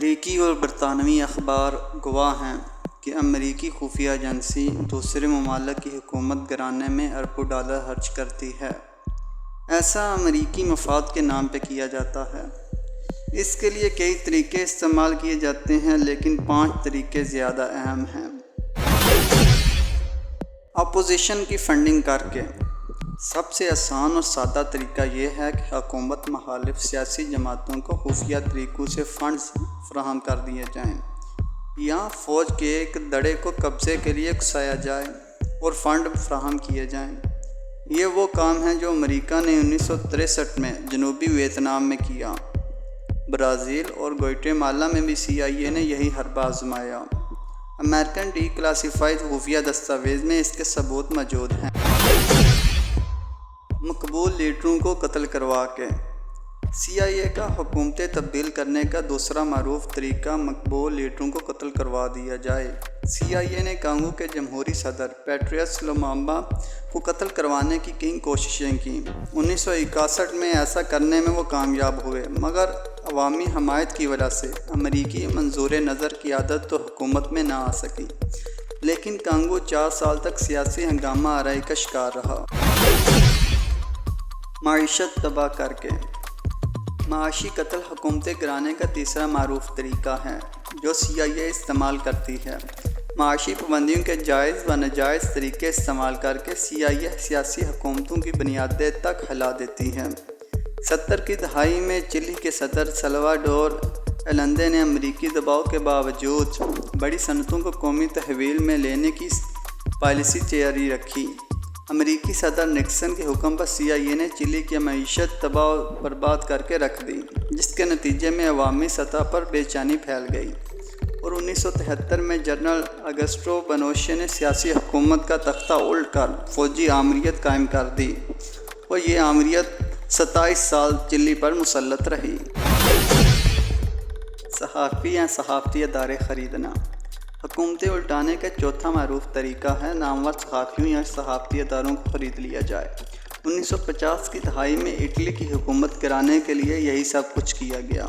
امریکی اور برطانوی اخبار گواہ ہیں کہ امریکی خفیہ ایجنسی دوسرے ممالک کی حکومت گرانے میں اربوں ڈالر خرچ کرتی ہے۔ ایسا امریکی مفاد کے نام پہ کیا جاتا ہے۔ اس کے لیے کئی طریقے استعمال کیے جاتے ہیں، لیکن 5 طریقے زیادہ اہم ہیں۔ اپوزیشن کی فنڈنگ کر کے۔ سب سے آسان اور سادہ طریقہ یہ ہے کہ حکومت مخالف سیاسی جماعتوں کو خفیہ طریقوں سے فنڈز فراہم کر دیے جائیں، یا فوج کے ایک دڑے کو قبضے کے لیے اکسایا جائے اور فنڈ فراہم کیے جائیں۔ یہ وہ کام ہے جو امریکہ نے 1963 میں جنوبی ویتنام میں کیا۔ برازیل اور گوئٹے مالا میں بھی CIA نے یہی حربہ آزمایا۔ امریکن ڈی کلاسیفائیڈ خفیہ دستاویز میں اس کے ثبوت موجود ہیں۔ مقبول لیڈروں کو قتل کروا کے۔ CIA کا حکومتیں تبدیل کرنے کا دوسرا معروف طریقہ مقبول لیڈروں کو قتل کروا دیا جائے۔ CIA نے کانگو کے جمہوری صدر پیٹریس لومومبا کو قتل کروانے کی کئی کوششیں کیں۔ 1961 میں ایسا کرنے میں وہ کامیاب ہوئے، مگر عوامی حمایت کی وجہ سے امریکی منظور نظر قیادت تو حکومت میں نہ آ سکی، لیکن کانگو 4 سال تک سیاسی ہنگامہ آرائی کا شکار رہا۔ معیشت تباہ کر کے۔ معاشی قتل حکومتیں گرانے کا تیسرا معروف طریقہ ہے جو CIA استعمال کرتی ہے۔ معاشی پابندیوں کے جائز و ناجائز طریقے استعمال کر کے CIA سیاسی حکومتوں کی بنیادیں تک ہلا دیتی ہے۔ 70 کی دہائی میں چلی کے صدر سلواڈور ایلندے نے امریکی دباؤ کے باوجود بڑی صنعتوں کو قومی تحویل میں لینے کی پالیسی جاری رکھی۔ امریکی صدر نکسن کے حکم پر CIA نے چلی کی معیشت تباہ و برباد کر کے رکھ دی، جس کے نتیجے میں عوامی سطح پر بے چینی پھیل گئی، اور 1973 میں جنرل اگسٹو پینوشے نے سیاسی حکومت کا تختہ الٹ کر فوجی آمریت قائم کر دی، اور یہ آمریت 27 سال چلی پر مسلط رہی۔ صحافی یا صحافتی ادارے خریدنا۔ حکومتیں الٹانے کا چوتھا معروف طریقہ ہے نامور صحافیوں یا صحافتی اداروں کو خرید لیا جائے۔ 1950 کی دہائی میں اٹلی کی حکومت گرانے کے لیے یہی سب کچھ کیا گیا۔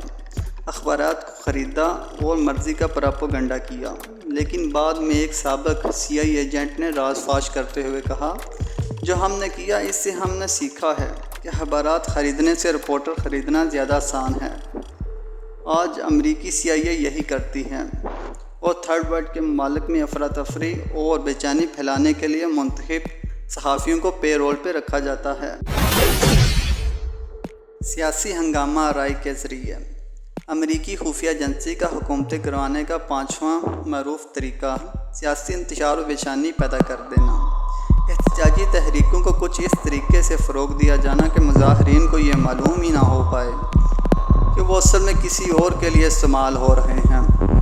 اخبارات کو خریدا اور مرضی کا پراپیگنڈا کیا، لیکن بعد میں ایک سابق CIA ایجنٹ نے راز فاش کرتے ہوئے کہا، جو ہم نے کیا اس سے ہم نے سیکھا ہے کہ اخبارات خریدنے سے رپورٹر خریدنا زیادہ آسان ہے۔ آج امریکی CIA یہی کرتی ہے، اور تھرڈ ورلڈ کے ممالک میں افراتفری اور بے چینی پھیلانے کے لیے منتخب صحافیوں کو پے رول پہ رکھا جاتا ہے۔ سیاسی ہنگامہ آرائی کے ذریعے۔ امریکی خفیہ ایجنسی کا حکومتیں گروانے کا 5واں معروف طریقہ سیاسی انتشار و بے چینی پیدا کر دینا۔ احتجاجی تحریکوں کو کچھ اس طریقے سے فروغ دیا جانا کہ مظاہرین کو یہ معلوم ہی نہ ہو پائے کہ وہ اصل میں کسی اور کے لیے استعمال ہو رہے ہیں۔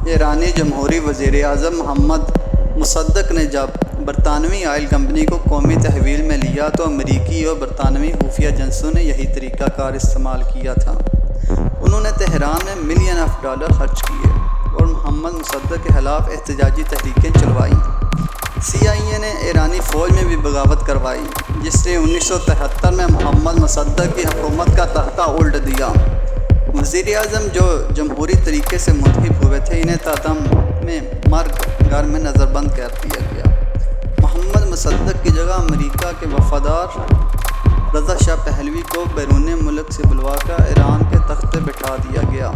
ایرانی جمہوری وزیر اعظم محمد مصدق نے جب برطانوی آئل کمپنی کو قومی تحویل میں لیا تو امریکی اور برطانوی خفیہ ایجنسیوں نے یہی طریقہ کار استعمال کیا تھا۔ انہوں نے تہران میں ملین آف ڈالر خرچ کیے اور محمد مصدق کے خلاف احتجاجی تحریکیں چلوائیں۔ CIA نے ایرانی فوج میں بھی بغاوت کروائی، جس نے 1973 میں محمد مصدق کی حکومت کا تختہ الٹ دیا۔ وزیر اعظم جو جمہوری طریقے سے منتخب ہوئے تھے، انہیں تعدام میں مرگ گھر میں نظر بند کر دیا گیا۔ محمد مصدق کی جگہ امریکہ کے وفادار رضا شاہ پہلوی کو بیرون ملک سے بلوا کر ایران کے تخت پہ بٹھا دیا گیا۔